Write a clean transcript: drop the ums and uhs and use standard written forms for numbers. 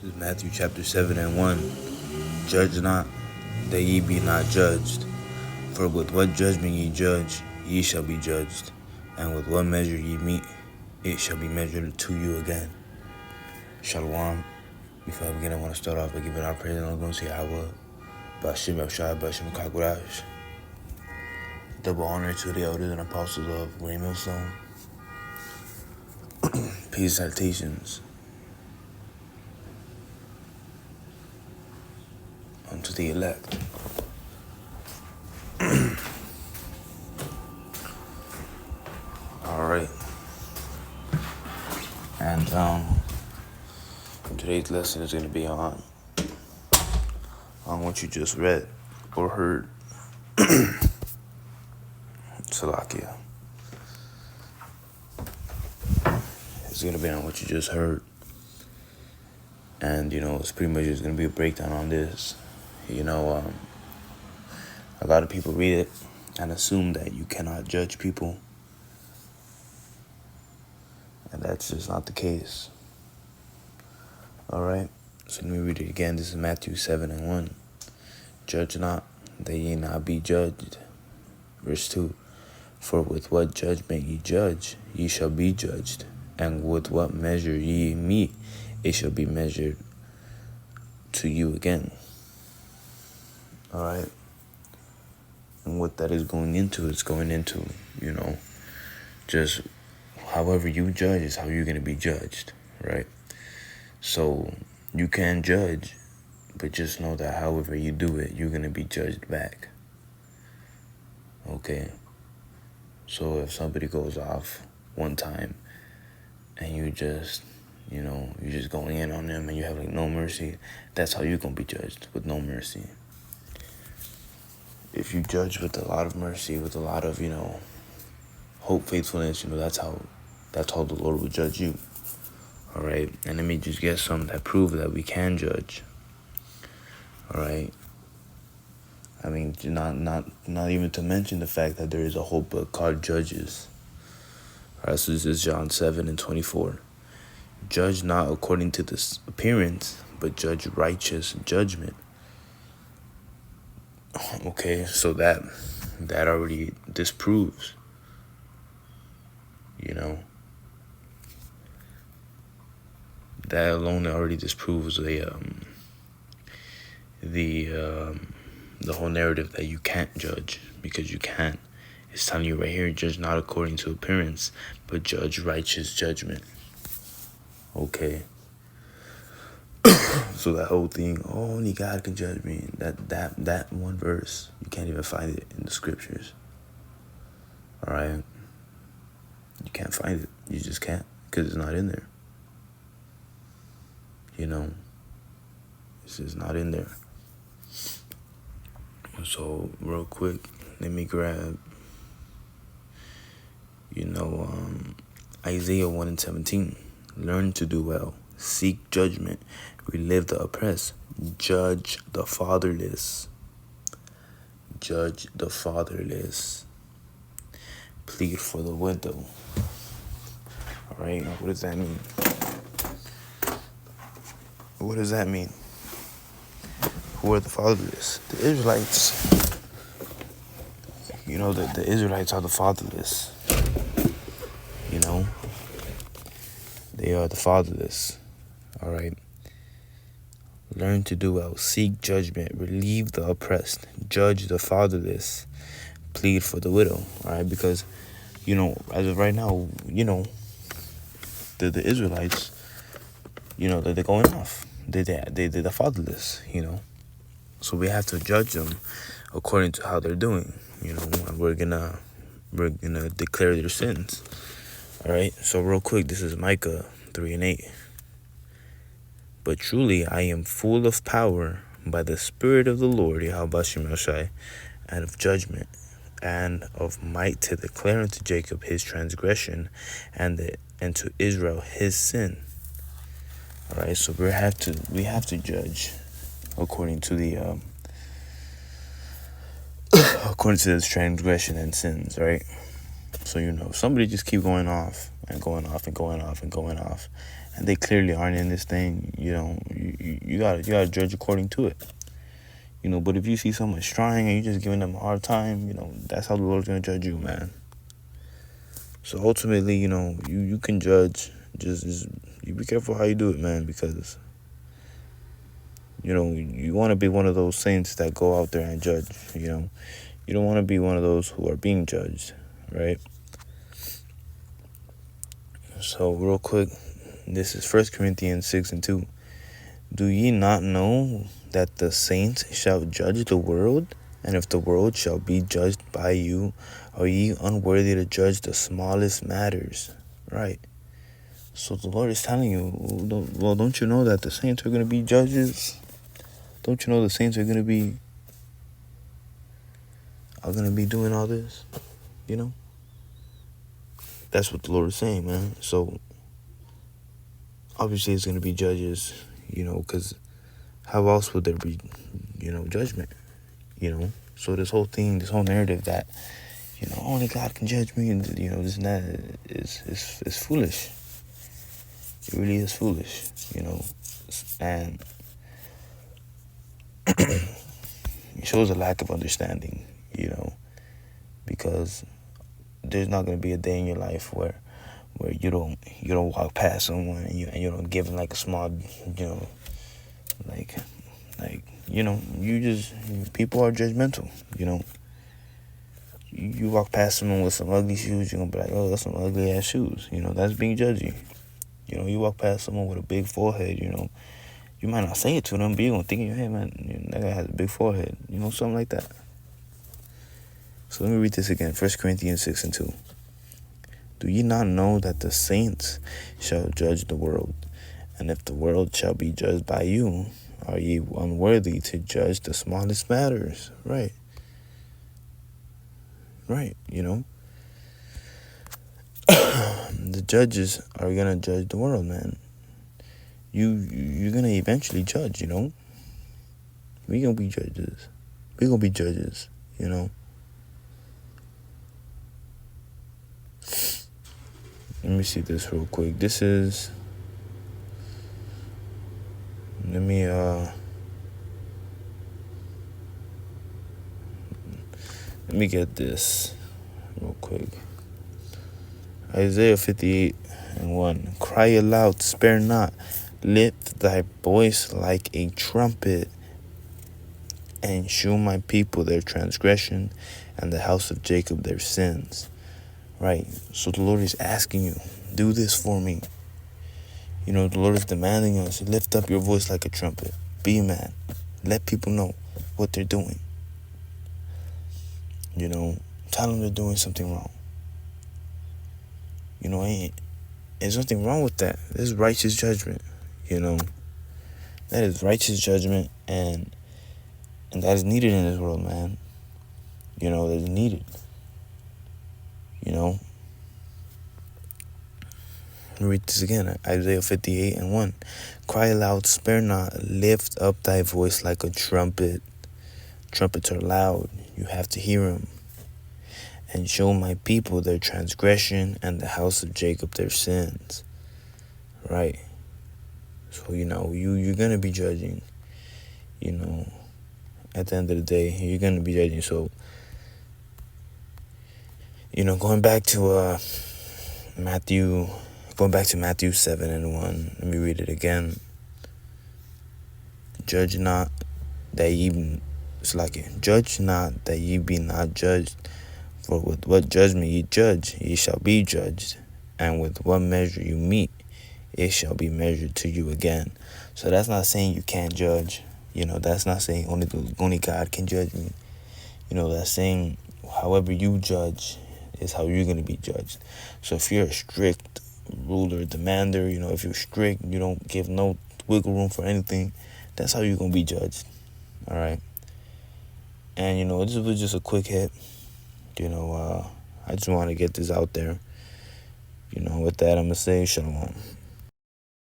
This is Matthew chapter 7 and 1. Judge not, that ye be not judged. For with what judgment ye judge, ye shall be judged. And with what measure ye meet, it shall be measured to you again. Shalom. Before I begin, I want to start off by giving our praise and glory to Yahweh, Bashim Abshai, Bashim Kakwarash. Double honor to the elders and apostles of Green Millstone. Peace and salutations unto the elect. Alright. And today's lesson is going to be on what you just read or heard. Salakia. It's going to be on what you just heard. And, it's pretty much just going to be a breakdown on this. A lot of people read it and assume that you cannot judge people. And that's just not the case. Alright, so let me read it again. This is Matthew 7 and 1. Judge not, that ye not be judged. Verse 2. For with what judgment ye judge, ye shall be judged. And with what measure ye meet, it shall be measured to you again. Alright. And what that is going into, it's going into, just however you judge is how you're going to be judged, right? So you can judge, but just know that however you do it, you're going to be judged back. Okay? So if somebody goes off one time and you just, you're just going in on them and you have no mercy, that's how you're going to be judged, with no mercy. If you judge with a lot of mercy, with a lot of, hope, faithfulness, that's how the Lord will judge you. All right, and let me just get some that prove that we can judge. All right. I mean, not even to mention the fact that there is a whole book called Judges. All right, so this is John 7 and 24. Judge not according to this appearance, but judge righteous judgment. Okay, so that already disproves, that alone already disproves the whole narrative that you can't judge, because you can't. It's telling you right here, judge not according to appearance, but judge righteous judgment. Okay. So that whole thing, only God can judge me. That one verse, you can't even find it in the scriptures. All right. You can't find it. You just can't, because it's not in there. It's just not in there. So real quick, let me grab, Isaiah 1 and 17. Learn to do well. Seek judgment. Relieve the oppressed. Judge the fatherless. Judge the fatherless. Plead for the widow. All right, what does that mean? What does that mean? Who are the fatherless? The Israelites. The Israelites are the fatherless. They are the fatherless. All right. Learn to do well. Seek judgment. Relieve the oppressed. Judge the fatherless. Plead for the widow. All right. Because, as of right now, the Israelites, they're going off. They're the fatherless, So we have to judge them according to how they're doing, and we're gonna declare their sins. All right. So real quick, this is Micah 3 and 8. But truly I am full of power by the Spirit of the Lord, Yahweh Shai, and of judgment, and of might, to declare unto Jacob his transgression, and to Israel his sin. All right, so we have to judge according to the according to this transgression and sins, right? So somebody just keep going off and going off and going off and going off, and they clearly aren't in this thing, you gotta judge according to it. But if you see someone trying and you're just giving them a hard time, that's how the Lord's gonna judge you, man. So ultimately, you can judge. Just you be careful how you do it, man, because you want to be one of those saints that go out there and judge. You don't want to be one of those who are being judged, right? So real quick, this is 1 Corinthians 6:2. Do ye not know that the saints shall judge the world? And if the world shall be judged by you, are ye unworthy to judge the smallest matters? Right. So the Lord is telling you, well, don't you know that the saints are going to be judges? Don't you know the saints are going to be doing all this? That's what the Lord is saying, man. So obviously it's going to be judges, because how else would there be, judgment? So this whole narrative that, only God can judge me, and this and that is foolish. It really is foolish, and it shows a lack of understanding, because there's not going to be a day in your life where you don't walk past someone and you don't give them like a small, people are judgmental, You walk past someone with some ugly shoes, you're going to be like, oh, that's some ugly ass shoes. That's being judgy. You walk past someone with a big forehead, you might not say it to them, but you're going to think in your head, man, that guy has a big forehead, something like that. So let me read this again, 1 Corinthians 6:2. Do ye not know that the saints shall judge the world? And if the world shall be judged by you, are ye unworthy to judge the smallest matters? Right. Right, The judges are going to judge the world, man. You're going to eventually judge, We're going to be judges. We're going to be judges, Let me see this real quick. This is... Let me get this real quick. Isaiah 58:1. Cry aloud, spare not. Lift thy voice like a trumpet, and shew my people their transgression, and the house of Jacob their sins. Right. So the Lord is asking you, do this for me. The Lord is demanding us, lift up your voice like a trumpet. Be a man. Let people know what they're doing. Tell them they're doing something wrong. There's nothing wrong with that. This is righteous judgment, That is righteous judgment, and that is needed in this world, man. That is needed. Read this again, Isaiah 58:1. Cry aloud, spare not, lift up thy voice like a trumpet. Trumpets are loud, you have to hear them. And show my people their transgression, and the house of Jacob their sins. Right. So, you're going to be judging. At the end of the day, you're going to be judging. So, going back to Matthew 7:1. Let me read it again. Judge not that ye be not judged. For with what judgment ye judge, ye shall be judged. And with what measure you meet, it shall be measured to you again. So that's not saying you can't judge. That's not saying only God can judge me. That's saying however you judge is how you're going to be judged. So if you're a strict ruler, demander, if you're strict, you don't give no wiggle room for anything, that's how you're going to be judged. All right. And, this was just a quick hit. I just want to get this out there. With that, I'm going to say shalom.